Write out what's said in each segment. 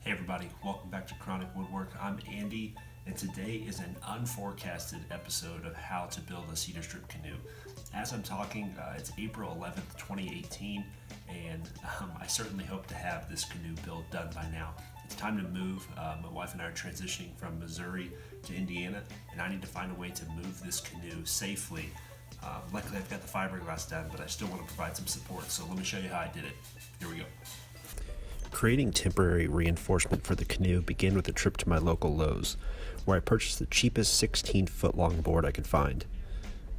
Hey everybody, welcome back to Chronic Woodwork. I'm Andy, and today is an unforecasted episode of how to build a cedar strip canoe. As I'm talking, it's April 11th, 2018, and I certainly hope to have this canoe built done by now. It's time to move. My wife and I are transitioning from Missouri to Indiana, and I need to find a way to move this canoe safely. Luckily I've got the fiberglass done, but I still want to provide some support, so let me show you how I did it. Here we go. Creating temporary reinforcement for the canoe began with a trip to my local Lowe's, where I purchased the cheapest 16-foot long board I could find.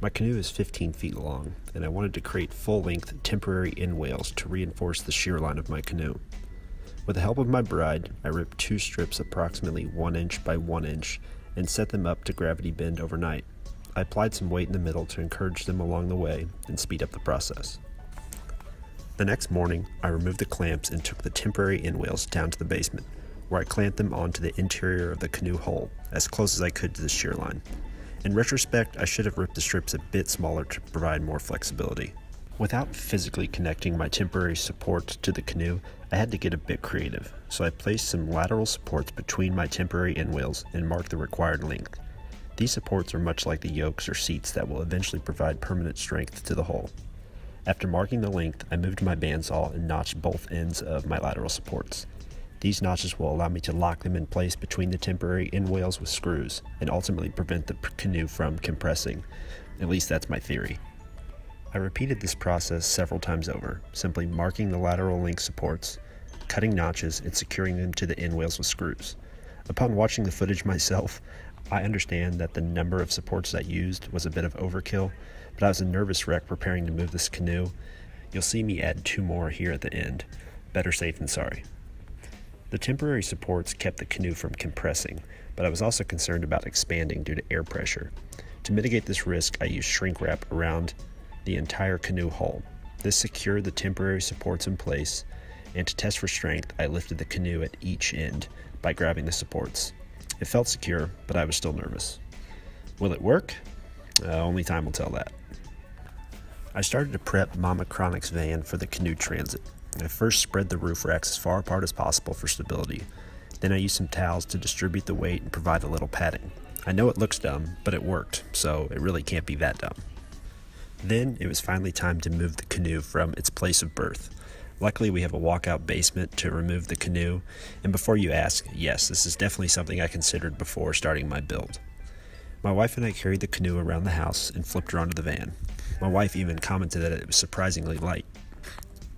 My canoe is 15 feet long, and I wanted to create full-length temporary end wales to reinforce the shear line of my canoe. With the help of my bride, I ripped two strips approximately 1 inch by 1 inch and set them up to gravity bend overnight. I applied some weight in the middle to encourage them along the way and speed up the process. The next morning, I removed the clamps and took the temporary end wales down to the basement, where I clamped them onto the interior of the canoe hull, as close as I could to the shear line. In retrospect, I should have ripped the strips a bit smaller to provide more flexibility. Without physically connecting my temporary supports to the canoe, I had to get a bit creative, so I placed some lateral supports between my temporary end wales and marked the required length. These supports are much like the yokes or seats that will eventually provide permanent strength to the hull. After marking the length, I moved my bandsaw and notched both ends of my lateral supports. These notches will allow me to lock them in place between the temporary end wales with screws and ultimately prevent the canoe from compressing. At least that's my theory. I repeated this process several times over, simply marking the lateral length supports, cutting notches, and securing them to the end wales with screws. Upon watching the footage myself, I understand that the number of supports I used was a bit of overkill, but I was a nervous wreck preparing to move this canoe. You'll see me add 2 more here at the end. Better safe than sorry. The temporary supports kept the canoe from compressing, but I was also concerned about expanding due to air pressure. To mitigate this risk, I used shrink wrap around the entire canoe hull. This secured the temporary supports in place, and to test for strength, I lifted the canoe at each end by grabbing the supports. It felt secure, but I was still nervous. Will it work? Only time will tell that. I started to prep Mama Chronic's van for the canoe transit. I first spread the roof racks as far apart as possible for stability. Then I used some towels to distribute the weight and provide a little padding. I know it looks dumb, but it worked, so it really can't be that dumb. Then it was finally time to move the canoe from its place of birth. Luckily, we have a walkout basement to remove the canoe, and before you ask, yes, this is definitely something I considered before starting my build. My wife and I carried the canoe around the house and flipped her onto the van. My wife even commented that it was surprisingly light.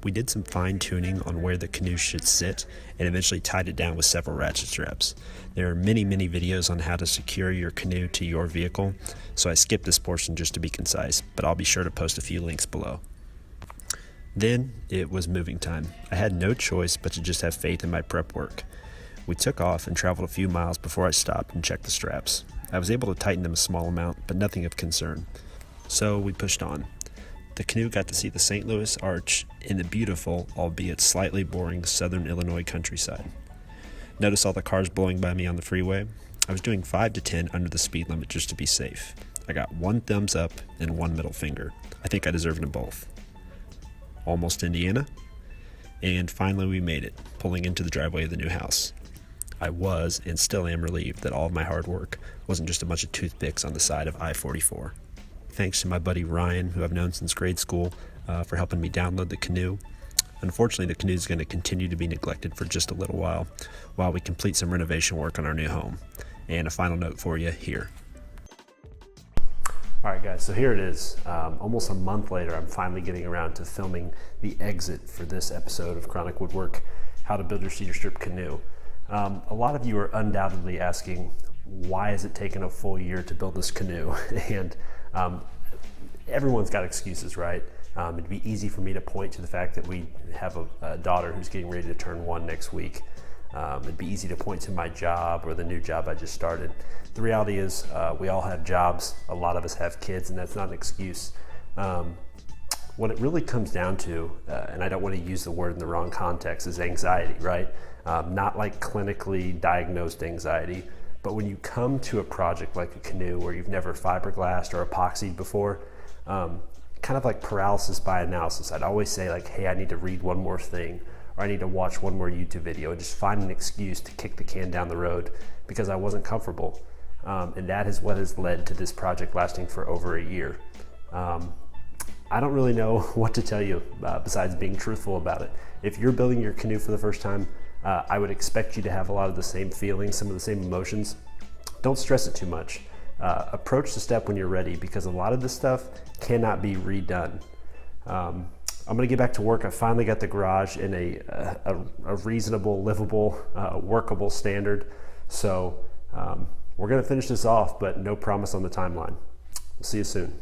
We did some fine-tuning on where the canoe should sit and eventually tied it down with several ratchet straps. There are many videos on how to secure your canoe to your vehicle, so I skipped this portion just to be concise, but I'll be sure to post a few links below. Then it was moving time. I had no choice but to just have faith in my prep work. We took off and traveled a few miles before I stopped and checked the straps. I was able to tighten them a small amount, but nothing of concern. So we pushed on. The canoe got to see the St. Louis Arch in the beautiful, albeit slightly boring, southern Illinois countryside. Notice all the cars blowing by me on the freeway? I was doing 5 to 10 under the speed limit just to be safe. I got 1 thumbs up and 1 middle finger. I think I deserve them both. Almost Indiana. And finally we made it, pulling into the driveway of the new house. I was, and still am, relieved that all of my hard work wasn't just a bunch of toothpicks on the side of I-44. Thanks to my buddy Ryan, who I've known since grade school, for helping me download the canoe. Unfortunately, the canoe is going to continue to be neglected for just a little while we complete some renovation work on our new home. And a final note for you here. All right, guys, so here it is. Almost a month later, I'm finally getting around to filming the exit for this episode of Chronic Woodwork, How to Build Your Cedar Strip Canoe. A lot of you are undoubtedly asking, why has it taken a full year to build this canoe? And everyone's got excuses, right? It'd be easy for me to point to the fact that we have a daughter who's getting ready to turn 1 next week. It'd be easy to point to my job or the new job I just started. The reality is we all have jobs, a lot of us have kids, and that's not an excuse. What it really comes down to, and I don't want to use the word in the wrong context, is anxiety, right? Not like clinically diagnosed anxiety, but when you come to a project like a canoe where you've never fiberglassed or epoxied before, kind of like paralysis by analysis. I'd always say like, hey, I need to read one more thing, or I need to watch one more YouTube video, and just find an excuse to kick the can down the road because I wasn't comfortable. And that is what has led to this project lasting for over a year. I don't really know what to tell you besides being truthful about it. If you're building your canoe for the first time, I would expect you to have a lot of the same feelings, some of the same emotions. Don't stress it too much. Approach the step when you're ready, because a lot of this stuff cannot be redone. I'm gonna get back to work. I finally got the garage in a reasonable, livable, workable standard. So we're gonna finish this off, but no promise on the timeline. We'll see you soon.